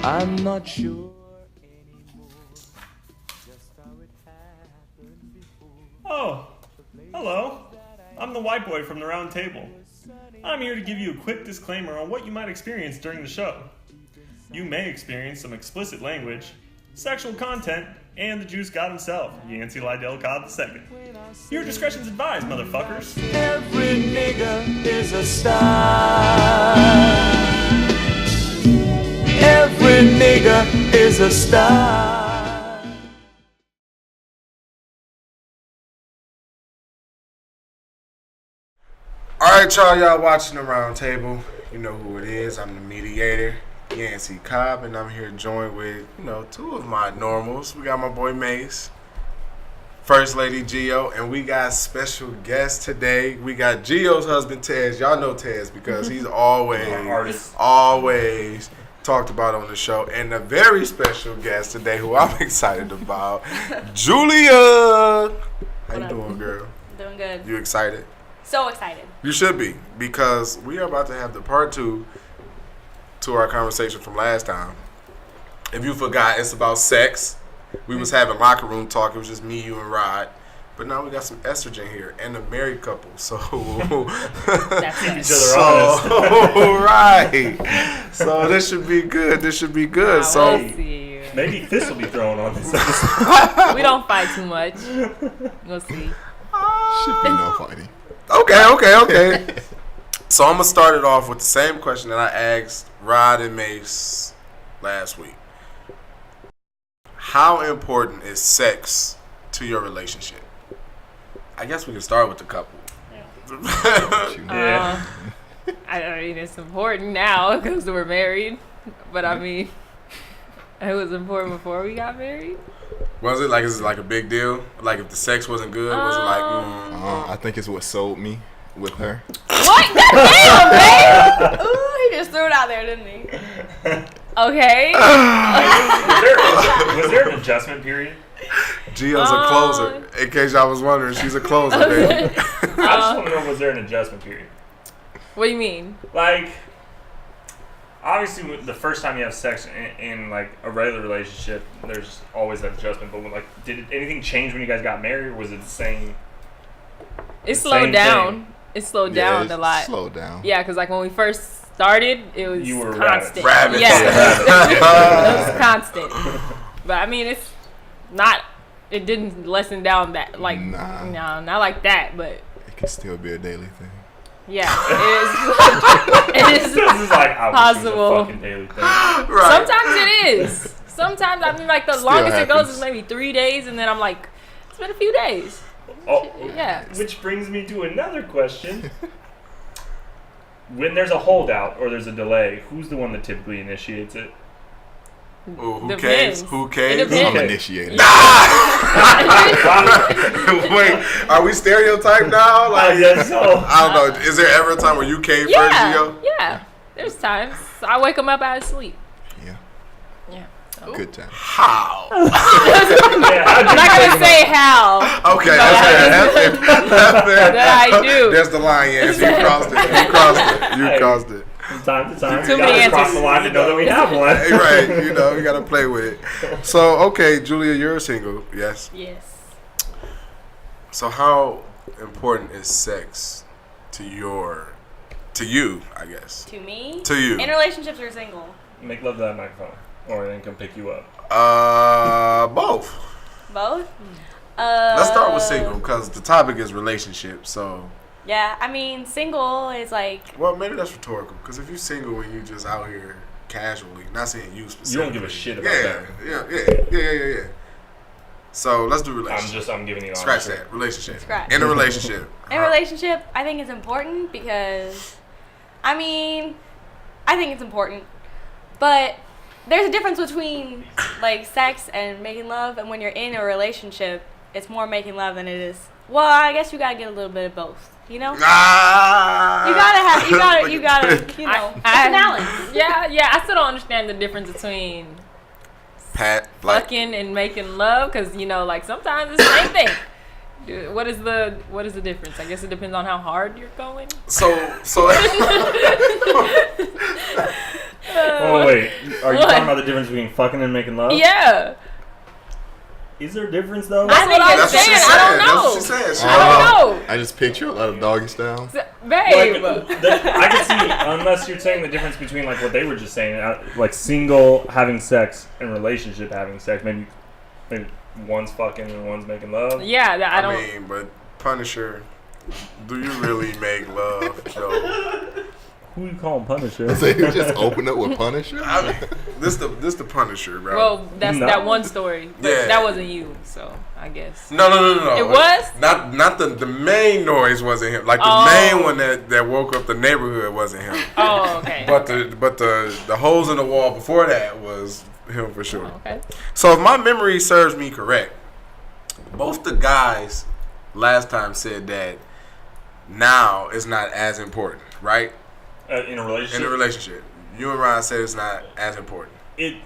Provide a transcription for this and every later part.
I'm not sure anymore just how it happened before. Oh, hello. I'm the white boy from the round table. I'm here to give you a quick disclaimer on what you might experience during the show. You may experience some explicit language, sexual content, and the juice god himself, Yancey Lydell Cobb II. Your discretion's advised, motherfuckers. Every nigga is a star. Every nigga is a star. Alright, y'all watching the round table. You know who it is. I'm the mediator, Yancey Cobb, and I'm here joined with, two of my normals. We got my boy Mace, First Lady Gio, and we got special guests today. We got Gio's husband, Tez. Y'all know Tez because he's always talked about on the show. And a very special guest today who I'm excited about, Julia. How you doing, girl? Doing good. You excited? So excited. You should be, because we are about to have the part 2 to our conversation from last time. If you forgot, it's about sex. We was having locker room talk. It was just me, you, and Rod. But now we got some estrogen here and a married couple. So That's it. Each other right. So this should be good. So We'll see. Maybe fists will be thrown on this episode. We don't fight too much. We'll see. Should be no fighting. Okay. So I'm going to start it off with the same question that I asked Rod and Mace last week. How important is sex to your relationship? I guess we can start with the couple. Yeah. I mean, it's important now because we're married. But I mean, it was important before we got married. Was it like, is it like a big deal? Like if the sex wasn't good, was it like, I think it's what sold me with her. What? Damn, man! Ooh, he just threw it out there, didn't he? Okay. Was there an adjustment period? Gio's a closer. In case y'all was wondering, she's a closer, baby. I just want to know, was there an adjustment period? What do you mean? Like, obviously, the first time you have sex in like a regular relationship, there's always that adjustment. But did anything change when you guys got married, or was it the same? It slowed down. It slowed down a lot. Slowed down. Yeah, because like when we first started, it was You were constant. Rabbits. Yeah, it was constant. But I mean, it's not. It didn't lessen down that like. Nah. No, not like that. But It can still be a daily thing. yeah, it is. This is like Possible. a fucking daily thing. Right. Sometimes it is. Sometimes I mean, like the Still longest it goes happens. is maybe 3 days, and then I'm like, it's been a few days. Oh, Yeah. Which brings me to another question. When there's a holdout or there's a delay, who's the one that typically initiates it? Ooh, who Depends. caves? Who It caves? depends. I'm Okay. initiating. Wait, are we stereotyped now? I guess so. I don't know. Is there ever a time where you cave first, Gio? Yeah. There's times I wake them up out of sleep. Yeah. Yeah. So. Good time. How? Yeah, how'd you I'm not take gonna say how. Okay, But that's fair. That I do. There's the line, yes. You crossed it. You crossed it. From time to time, Too we many gotta cross answers. the line to know that we have one. Hey, right, you gotta play with it. So, okay, Julia, you're single, yes? Yes. So how important is sex to you, I guess? To me. To you. In relationships or single. Make love to that microphone, or then come pick you up. Both. Both. Let's start with single, because the topic is relationship, so. Yeah, I mean, single is like. Well, maybe that's rhetorical, because if you're single and you just out here casually, not saying you specifically. You don't give a shit about that. Yeah. So let's do relationship. I'm giving you the Scratch honest that. Relationship. Scratch. In a relationship. In a relationship, I think it's important because, I mean, I think it's important, but there's a difference between like sex and making love, and when you're in a relationship, it's more making love than it is. Well, I guess you gotta get a little bit of both. You know, Ah! you gotta, you know, it's a balance. Yeah. I still don't understand the difference between Pat, like, fucking and making love, because like sometimes it's the same thing. Dude, what is the difference? I guess it depends on how hard you're going. so Oh wait, Are you What? talking about the difference between fucking and making love? Yeah. Is there a difference though? I think That's it's what she saying. said. I don't That's know. what she said. She I don't know. I just picture a lot of doggy style. Babe. I can see, unless you're saying the difference between like what they were just saying, like single having sex and relationship having sex. Maybe one's fucking and one's making love. Yeah, that I I don't. mean, but Punisher, do you really make love? Though? Who you calling Punisher? So you just open up with Punisher? This the Punisher, bro. Well, that's No. that one story. But Yeah. that wasn't you, so I guess. No. It was? Not the main noise wasn't him. Like the Oh. main one that woke up the neighborhood wasn't him. Oh, okay. But the holes in the wall before that was him for sure. Okay. So if my memory serves me correct, both the guys last time said that now it's not as important, right? In a relationship. In a relationship, you and Ryan said it's not as important.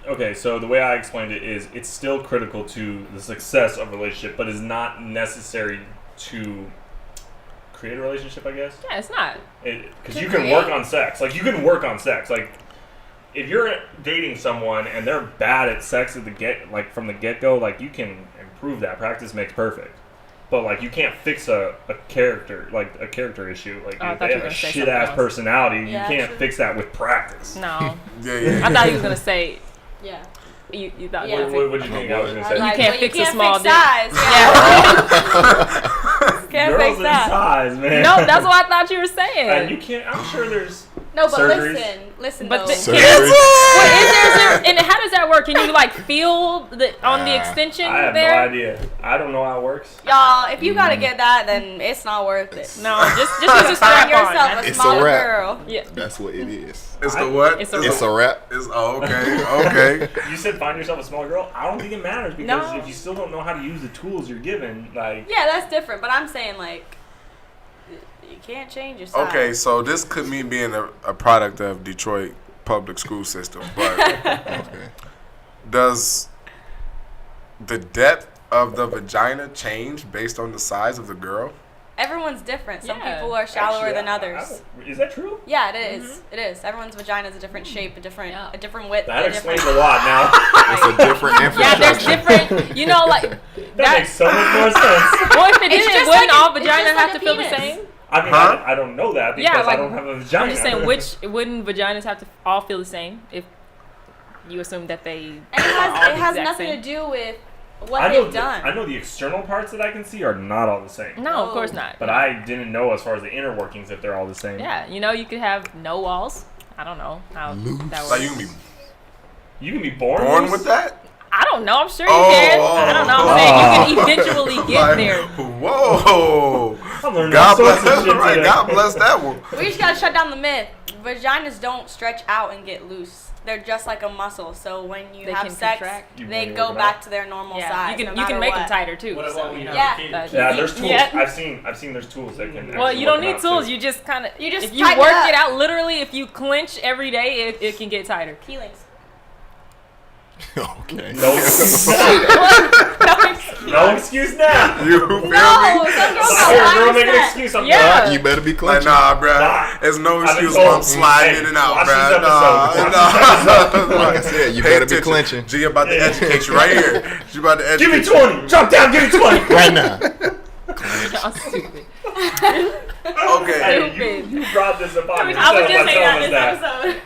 Okay, so the way I explained it is it's still critical to the success of a relationship, but is not necessary to create a relationship, I guess. Yeah, it's not. Because To you can create? work on sex. Like, you can work on sex. Like, if you're dating someone and they're bad at sex from the get-go, like, you can improve that. Practice makes perfect. But, like, you can't fix a character issue. Like, Oh, I if thought they you have were a gonna say shit-ass something else. personality, Yeah, you can't true. fix that with practice. No. Yeah. I thought he was gonna say Yeah. you thought. Yeah. What did you think I was going to say? You can't fix a small dick. size. Yeah. Can't Girls fix in that. size, man. No, that's what I thought you were And saying. you can't. I'm sure there's. No, but Surgeries? listen But though. Surgery. And how does that work? Can you like feel on the extension I have there? no idea. I don't know how it works. Y'all, if you gotta get that, then it's not worth it. No, just use a Find strap yourself on. a It's a smaller wrap. girl. Yeah. That's what it is. It's the what? It's a- It's a wrap. Okay. You said find yourself a small girl. I don't think it matters because No. if you still don't know how to use the tools you're given, like Yeah, that's different. But I'm saying like, you can't change your size. Okay, so this could mean being a product of Detroit public school system, but Okay. does the depth of the vagina change based on the size of the girl? Everyone's different. Some Yeah. people are shallower actually, than I others. is that true? Yeah, it is. It is. Everyone's vagina is a different shape, a different width. That a explains different a lot now. It's a different Yeah, there's infrastructure. different. You know, like That makes so much more sense. Well, if it It's didn't, just wouldn't like all it's vaginas just have like to a feel the penis. same? I mean, Huh? I don't know that because Yeah, like, I don't have a vagina. I'm just saying, wouldn't vaginas have to all feel the same if you assume that they And are all it the has exact nothing same? to do with what I know they've done. I know the external parts that I can see are not all the same. No, of course not. But I didn't know as far as the inner workings if they're all the same. Yeah, you know, you could have no walls. I don't know how Loose. that works. Like you can be You can be born born with that? I don't know. I'm sure you Oh, can. oh, I don't know. oh. I'm saying you can eventually get Like, there. Whoa! I'm learning God all sorts bless. of shit Right, today. God bless that one. We just gotta shut down the myth. Vaginas don't stretch out and get loose. They're just like a muscle. So when you They have can sex, contract. You they wanna go work it back out? to their normal Yeah, size. you no can matter make what. them tighter too. What So, about when you you know. Yeah. have a But- kid? Yeah, there's tools. Yeah. I've seen there's tools that can. Well, actually you don't work need them out, tools. too. You just kind of You just if you tighten work up. it out. Literally, if you clench every day, it can get tighter. Keelings. Okay. No, no excuse now. You feel No, me? some girls Here, got girl, lines make an that- excuse. I'm Yeah. done. You better be Like, clenching. nah, bruh. Nah. There's no I've been excuse told. when I'm sliding Hey, in and out, watch bruh. this episode. Nah. Like I said, you Pay better be attention. clenching. G about to educate you right here. She about to Give educate me you. 20. Drop down. Give me 20. Right now. Y'all stupid. Okay. Hey, you brought this upon yourself I was by just saying telling that us this that. episode.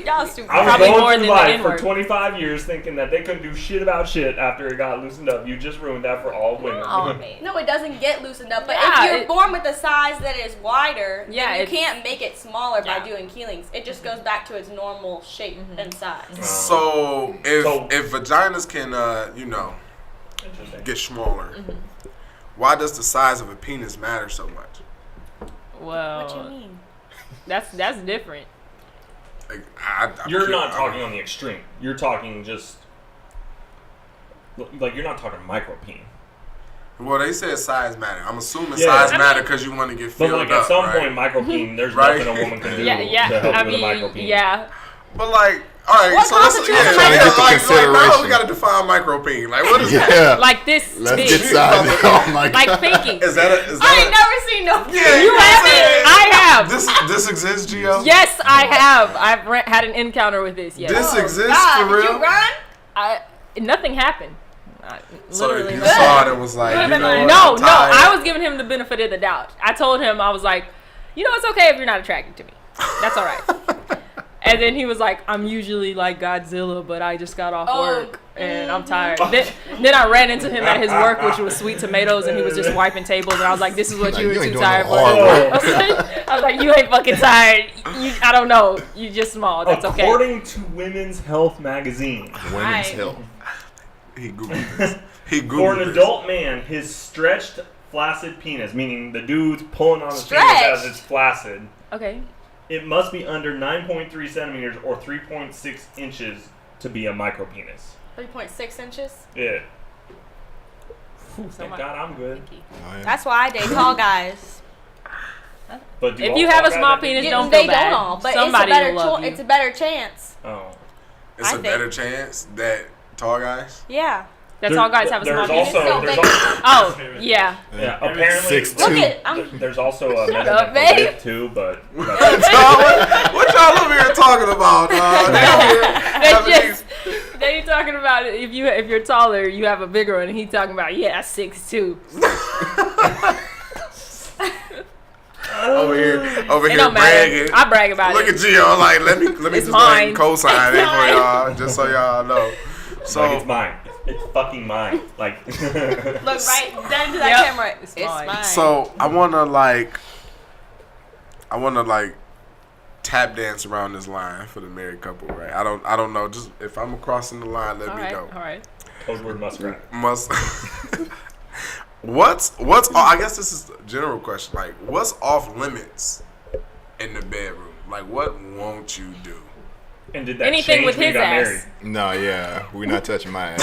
Y'all stupid. I was Probably more going than through the life for N-word. 25 years thinking that they couldn't do shit about shit after it got loosened up. You just ruined that for all women. Oh, man. No, it doesn't get loosened up. But Yeah, if you're it- born with a size that is wider, Yeah, then you it's- can't make it smaller by Yeah. doing keelings. It just goes back to its normal shape and size. So if So- if vaginas can Interesting. get smaller, why does the size of a penis matter so much? Well, What you mean? that's different. Like, I'm You're curious. not talking on the extreme. You're talking just like you're not talking micro peen. Well, they said size matter. I'm assuming Yeah. size I mean- matter because you want to get But filled like up, at some right? point, micro peen, there's Right. nothing a woman can do Yeah, to yeah. help I with a micro mean, peen. yeah. But like, All right, What so let's constitutes yeah, a Trying to get the like now consideration. we gotta define micropeen. Like what is that? Yeah. Like this Let's big. get sized. Oh my Like god. pinky. Is that a? Is I ain't that never seen no. Yeah, You know what I'm haven't? saying? I have. This exists, Gio? Yes, I have. I've had an encounter with this. Yes. This exists God, for did real? you run? Nothing happened. So Literally you nothing. saw it and was like, you know what? No, I'm no. tired. I was giving him the benefit of the doubt. I told him, I was like, you know, it's okay if you're not attracted to me. That's all right. And then he was like, I'm usually like Godzilla, but I just got off work and I'm tired. Then I ran into him at his work, which was Sweet Tomatoes, and he was just wiping tables. And I was like, this is what Like, you were you ain't too doing tired no for. hard work. I was like, you ain't fucking tired. I don't know. You just small. That's okay. According to Women's Health magazine, Women's Right. health. He googled this. He googled for an this. adult man, his stretched, flaccid penis, meaning the dude's pulling on his penis Stretched? as it's flaccid, Okay. it must be under 9.3 centimeters or 3.6 inches to be a micropenis. 3.6 inches. Yeah. So Thank my- God I'm good. Oh, yeah. That's why I date tall guys. But do If all you have a guys small that big penis, penis? don't They feel bad. don't all, but Somebody it's a better will love you. it's a better chance. Oh. It's I a think. better chance that tall guys. Yeah. That's all guys have a small There's penis. also, There's there's no also, Yeah. yeah, apparently 6'2". Look at there's also a measurement up, for babe. width too, but What y'all over here talking about, dog? They over here having They just they talking about it. If you're taller, you have a bigger one. And he talking about 6'2". over here It don't matter. bragging. I brag about Look it. at Gio, like let me It's just go ahead mine. and co-sign It's it for mine. y'all, just so y'all know. So like it's mine. It's fucking mine. Like Look right down into that Yep. camera. It's It's mine. mine. So I wanna tap dance around this line for the married couple, right? I don't know. Just if I'm crossing the line, let All me right. know. All right. Toadward muskrat. Must what's I guess this is a general question. Like what's off limits in the bedroom? Like what won't you do? And did that Anything change with when you his got ass. married? No, yeah, we're not touching my ass.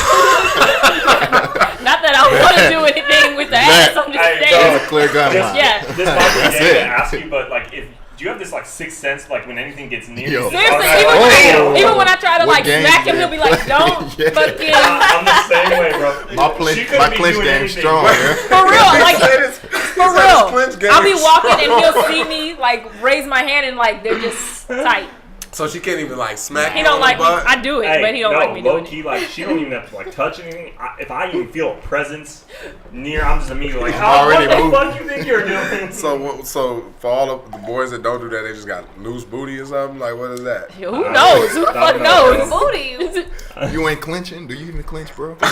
Not that I want to do anything with the ass. I'm just Hey, saying. That's a clear guideline. Yeah. This might be That's gay to it. ask you, but like, do you have this like sixth sense, like when anything gets near Yo. you? Seriously, Oh. even when I try to What like game smack him, is he'll be that? like, "Don't Yeah. fucking." I'm the same way, bro. My She clinch, couldn't my be clinch doing game anything. strong. Yeah. For real, like For for real. I'll be walking and strong. he'll see me like raise my hand and like they're just tight. So she can't even like smack He you don't on like the me. butt. I do it, Hey, but he don't no, like me low doing key, it. like she don't even have to like touch anything. If I even feel a presence near, I'm just immediately like, I'm "Oh, already what the moved." fuck you think you're doing?" So for all of the boys that don't do that, they just got loose booty or something. Like what is that? Who knows? Who the I fuck don't know, knows? Booty. You ain't clinching? Do you even clinch, bro? Like a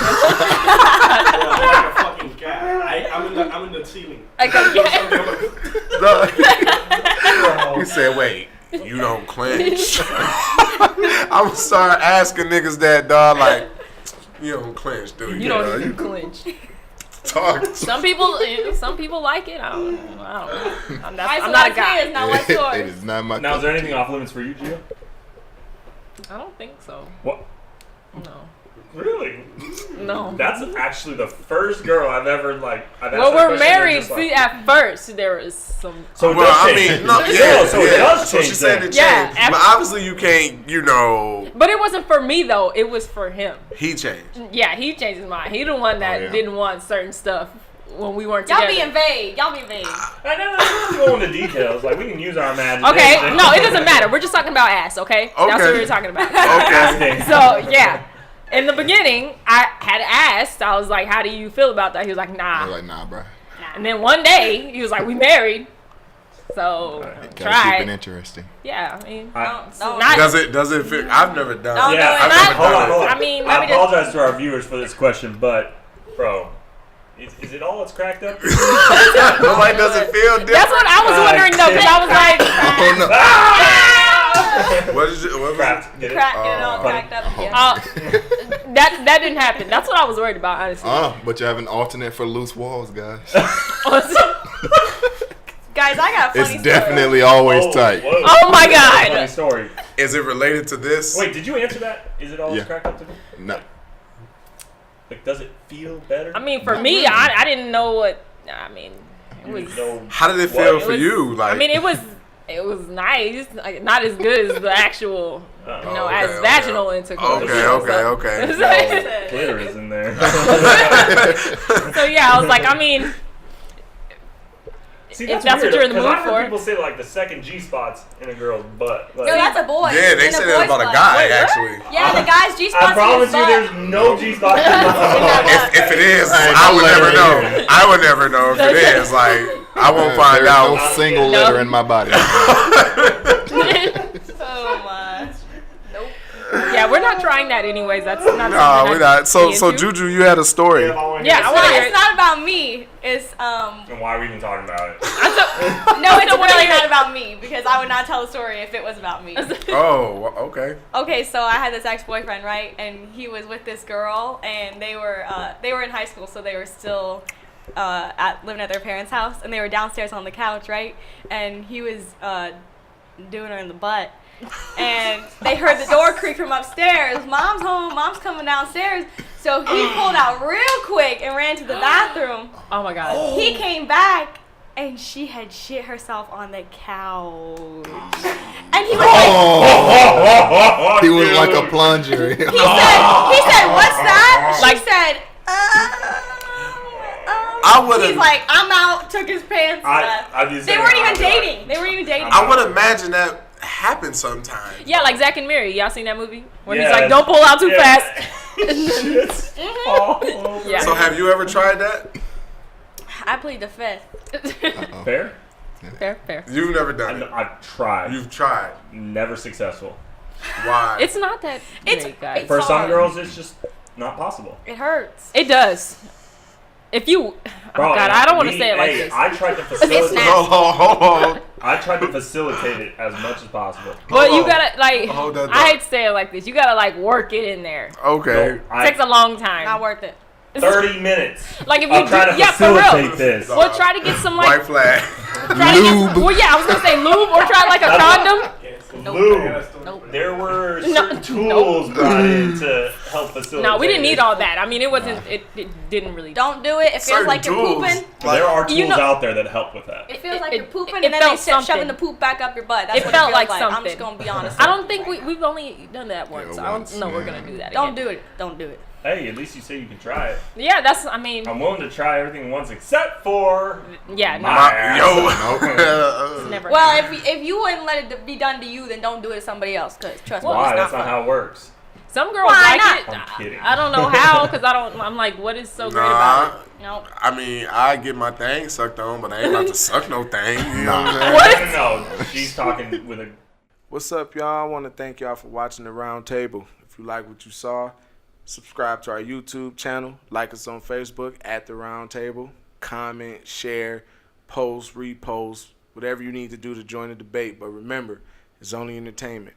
fucking cat. I'm in the ceiling. Like a He said, "Wait, you don't clinch." I'm gonna start asking niggas that, dog. Like, you don't clinch, do you? You don't dog? even clinch. Talk. Some people like it. I don't know. I'm not a guy. Is not what's it yours. is not my. Now, is there anything off limits for you, Gio? I don't think so. What? No. Really? No. That's actually the first girl I've ever like. I've asked Well, that we're question, and they're married. just like- See, at first there was some. So it Well, does I change. mean, no, Yeah, yeah, so it yeah. does So change she said then. it Yeah, changed, after- but obviously you can't. You know, But it wasn't for me though. It was for him. he changed. Yeah, he changed his mind. He the one that yeah. didn't want certain stuff when we weren't Y'all together. being vague. Y'all being vague. I know. Let's go into details. Like we can use our imagination. Okay, no, it doesn't matter. We're just talking about ass, okay? That's what Okay. we were talking about. Okay. So, yeah. In the beginning, I had asked, I was like, how do you feel about that? He was like, I nah. was like, nah, bro. And then one day, he was like, we married. So, Gotta keep it try. interesting. Yeah, I mean, Don't. not, Does it fit? I've never done. Don't it. do Yeah, it. I've Not- never hold done on, it. hold on. I mean, I let me just- apologize to our viewers for this question, but bro, is it all it's cracked up? Nobody doesn't feel different. that's what I was wondering though, because I was like, Oh no. ah! What is it? What was it? Cracked. Get it? Crack, get it all funny. cracked up. Yeah. That didn't happen. That's what I was worried about, honestly. But you have an alternate for loose walls, guys. Guys, I got a It's funny definitely always tight. Whoa. Oh my Funny God. story. Is it related to this? Wait, did you answer that? Is it all it's Yeah. cracked up to me? No. Like, does it feel better? I mean, for me, I didn't know what, I mean, it was, No. How did it What? feel It for was- you? Like, I mean, it was It was nice, like, not as good as the actual, as vaginal intercourse. Okay. No clitoris in there. So yeah, I was like, I mean, See, if that's what you're in the mood I've heard for. people say like the second G spot's in a girl's butt. Like, No, that's a boy. Yeah, they In said boy's that about a butt. guy, Wait, what? actually. Yeah, the guy's G spot. I promise you, there's no G spot. If it is, I would never know. I would never know if it is. Like, I won't find There's out. no single letter in my body. Oh my. Nope. Yeah, we're not trying that anyways. That's not something Nah, we not. So, be so into. Juju, you had a story. Yeah, I It's wanna not, hear it's it. not about me. It's And why are we even talking about it? no, it's I wanna really hear not it. about me because I would not tell a story if it was about me. Oh, okay. Okay, so I had this ex-boyfriend, right? And he was with this girl, and they were in high school, so they were still living at their parents' house, and they were downstairs on the couch, right? And he was doing her in the butt, and they heard the door creak from upstairs. Mom's home. Mom's coming downstairs. So he pulled out real quick and ran to the bathroom. Oh my god. He came back. And she had shit herself on the couch. And he was like, He was like a plunger. he said, what's that? Like- She said, I would've- He's like, I'm out, took his pants off. I'd be They saying, weren't I'd even be like, dating. They weren't even dating. I would imagine that happens sometimes. Yeah, like Zack and Miri. Y'all seen that movie? Where Yes. he's like, don't pull out too Yeah. fast. Shit's all over. Yeah. So, have you ever tried that? I plead the fifth. Fair? Fair. You've never done it. I've tried. You've tried. Never successful. Why? It's not that It's- great, guys. it's For some hard. girls, it's just not possible. It hurts. It does. If you, Bro, God, I don't want to me- say it like hey, this. I tried to facilitate. nasty. Hold on. I tried to facilitate it as much as possible. But you on. gotta like, Hold that I thought. hate to say it like this. You gotta like work it in there. Okay. So It takes a long time. Not worth it. 30 minutes. Like if you I'm trying to yeah, for facilitate real. this. Well, try to get some White like, flag. try to get, well, yeah, I was gonna say lube or try like a condom. Lube. Nope. There were No. certain tools brought in to help facilitate. No, we didn't it. need all that. I mean, it wasn't. It didn't really. Don't do it. It feels Certain like you're tools. pooping. There are tools You know- out there that help with that. It feels like It- you're pooping, it and then they felt shoving something. the poop back up your butt. That's It what felt it like feels like. I'm something. just gonna be honest. I don't think we've only done that once. I once, don't know we're yeah. gonna do that. Don't again. do it. Don't do it. Hey, at least you say you can try it. Yeah, that's. I mean, I'm willing to try everything once except for yeah, no, my ass. Yo. never. Well, if you wouldn't let it be done to you, then don't do it to somebody else. Cause trust me, Why? it's That's not not fun. how it works. some girls Why like not? it. I'm kidding. I don't know how because I don't. I'm like, what is so great about it? Nah. Nope. I mean, I get my thing sucked on, but I ain't about to suck no thing. You know what I'm saying? No. She's talking with a. What's up, y'all? I want to thank y'all for watching the Round Table. If you like what you saw, subscribe to our YouTube channel, like us on Facebook at the Round Table, comment, share, post, repost, whatever you need to do to join the debate. But remember, it's only entertainment.